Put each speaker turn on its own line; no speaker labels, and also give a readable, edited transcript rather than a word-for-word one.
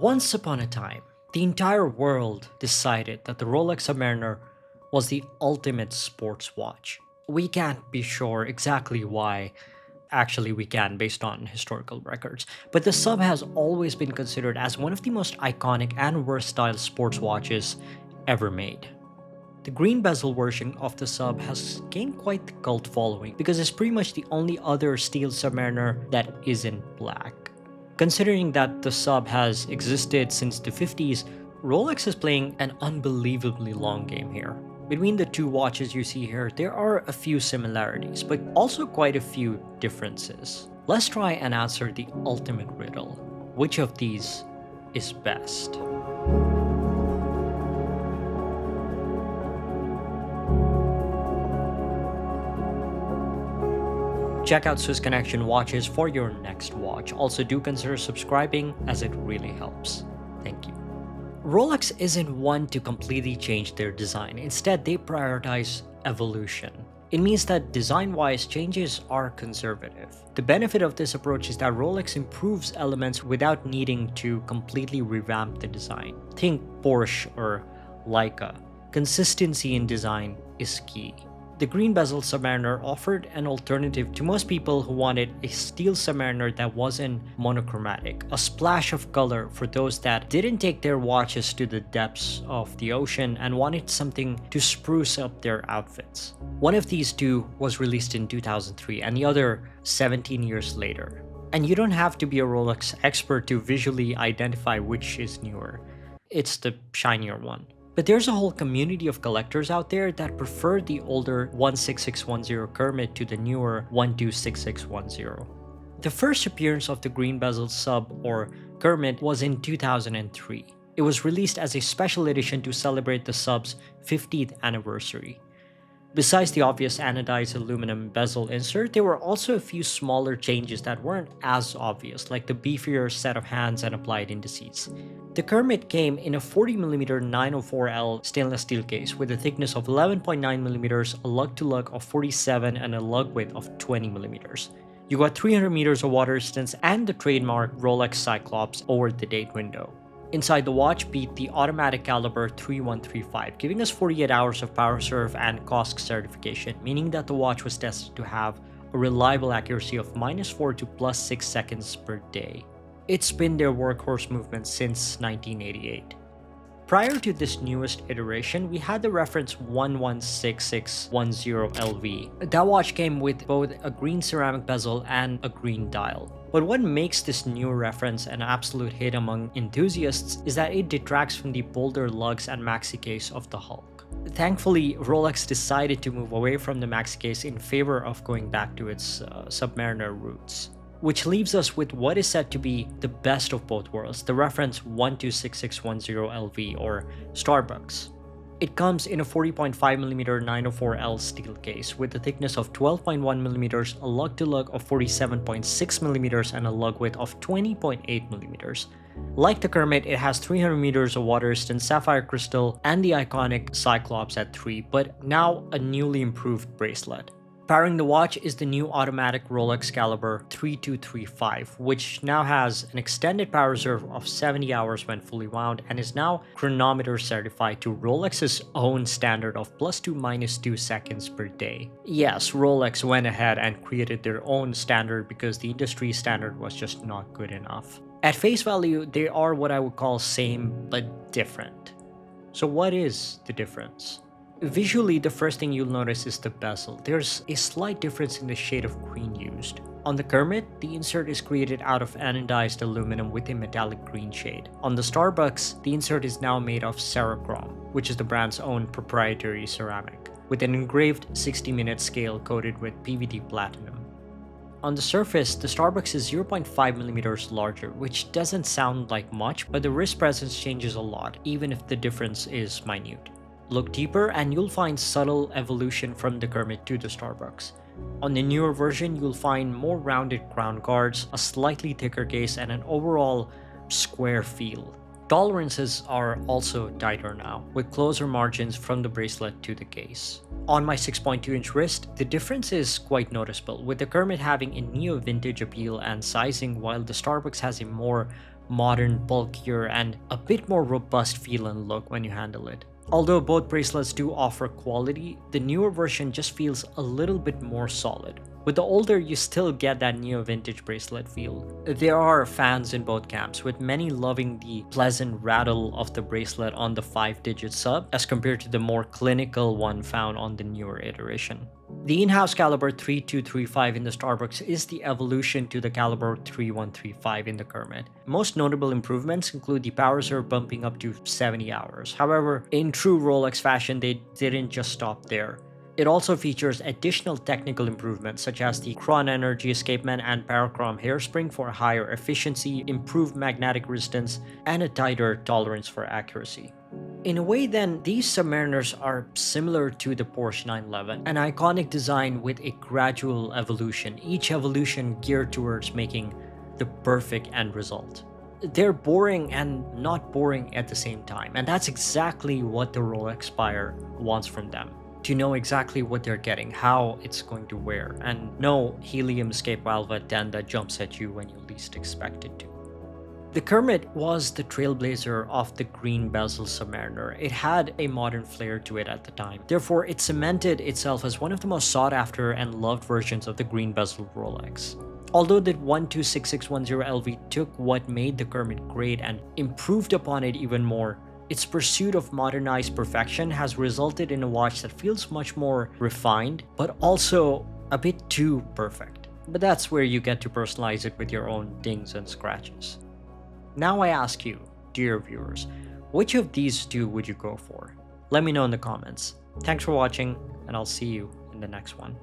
Once upon a time, the entire world decided that the Rolex Submariner was the ultimate sports watch. We can't be sure exactly why. Actually, we can based on historical records. But the Sub has always been considered as one of the most iconic and versatile sports watches ever made. The green bezel version of the Sub has gained quite the cult following because it's pretty much the only other steel Submariner that isn't black. Considering that the Sub has existed since the 50s, Rolex is playing an unbelievably long game here. Between the two watches you see here, there are a few similarities, but also quite a few differences. Let's try and answer the ultimate riddle. Which of these is best? Check out Swiss Connection watches for your next watch. Also, do consider subscribing as it really helps. Thank you. Rolex isn't one to completely change their design. Instead, they prioritize evolution. It means that design-wise, changes are conservative. The benefit of this approach is that Rolex improves elements without needing to completely revamp the design. Think Porsche or Leica. Consistency in design is key. The green bezel Submariner offered an alternative to most people who wanted a steel Submariner that wasn't monochromatic, a splash of color for those that didn't take their watches to the depths of the ocean and wanted something to spruce up their outfits. One of these two was released in 2003 and the other 17 years later. And you don't have to be a Rolex expert to visually identify which is newer. It's the shinier one. But there's a whole community of collectors out there that prefer the older 16610 Kermit to the newer 126610. The first appearance of the green bezel Sub or Kermit was in 2003. It was released as a special edition to celebrate the Sub's 50th anniversary. Besides the obvious anodized aluminum bezel insert, there were also a few smaller changes that weren't as obvious, like the beefier set of hands and applied indices. The Kermit came in a 40mm 904L stainless steel case with a thickness of 11.9mm, a lug-to-lug of 47, and a lug width of 20mm. You got 300 meters of water resistance and the trademark Rolex Cyclops over the date window. Inside the watch beat the automatic caliber 3135, giving us 48 hours of power serve and COSC certification, meaning that the watch was tested to have a reliable accuracy of -4 to +6 seconds per day. It's been their workhorse movement since 1988. Prior to this newest iteration, we had the reference 16610LV. That watch came with both a green ceramic bezel and a green dial. But what makes this new reference an absolute hit among enthusiasts is that it detracts from the bolder lugs and maxi case of the Hulk. Thankfully, Rolex decided to move away from the maxi case in favor of going back to its Submariner roots. Which leaves us with what is said to be the best of both worlds, the reference 126610LV or Starbucks. It comes in a 40.5mm 904L steel case with a thickness of 12.1mm, a lug-to-lug of 47.6mm, and a lug width of 20.8mm. Like the Kermit, it has 300 meters of water resistant sapphire crystal and the iconic Cyclops at 3, but now a newly improved bracelet. Powering the watch is the new automatic Rolex caliber 3235, which now has an extended power reserve of 70 hours when fully wound and is now chronometer certified to Rolex's own standard of +2 -2 seconds per day. Yes, Rolex went ahead and created their own standard because the industry standard was just not good enough. At face value, they are what I would call same but different. So what is the difference? Visually, the first thing you'll notice is the bezel. There's a slight difference in the shade of green used. On the Kermit, the insert is created out of anodized aluminum with a metallic green shade. On the Starbucks, the insert is now made of Cerachrome, which is the brand's own proprietary ceramic, with an engraved 60-minute scale coated with PVD platinum. On the surface, the Starbucks is 0.5mm larger, which doesn't sound like much, but the wrist presence changes a lot, even if the difference is minute. Look deeper and you'll find subtle evolution from the Kermit to the Starbucks. On the newer version, you'll find more rounded crown guards, a slightly thicker case, and an overall square feel. Tolerances are also tighter now, with closer margins from the bracelet to the case. On my 6.2-inch wrist, the difference is quite noticeable, with the Kermit having a neo-vintage appeal and sizing, while the Starbucks has a more modern, bulkier, and a bit more robust feel and look when you handle it. Although both bracelets do offer quality, the newer version just feels a little bit more solid. With the older, you still get that neo-vintage bracelet feel. There are fans in both camps, with many loving the pleasant rattle of the bracelet on the 5-digit sub as compared to the more clinical one found on the newer iteration. The in-house caliber 3235 in the Starbucks is the evolution to the caliber 3135 in the Kermit. Most notable improvements include the power reserve bumping up to 70 hours. However, in true Rolex fashion, they didn't just stop there. It also features additional technical improvements such as the Chron Energy Escapement and Parachrom hairspring for higher efficiency, improved magnetic resistance, and a tighter tolerance for accuracy. In a way then, these Submariners are similar to the Porsche 911, an iconic design with a gradual evolution, each evolution geared towards making the perfect end result. They're boring and not boring at the same time, and that's exactly what the Rolex buyer wants from them. To know exactly what they're getting, how it's going to wear, and no helium escape valve at 10 that jumps at you when you least expect it to. The Kermit was the trailblazer of the green bezel Submariner. It had a modern flair to it at the time. Therefore, it cemented itself as one of the most sought after and loved versions of the green bezel Rolex. Although the 16610LV took what made the Kermit great and improved upon it even more, its pursuit of modernized perfection has resulted in a watch that feels much more refined, but also a bit too perfect. But that's where you get to personalize it with your own dings and scratches. Now I ask you, dear viewers, which of these two would you go for? Let me know in the comments. Thanks for watching, and I'll see you in the next one.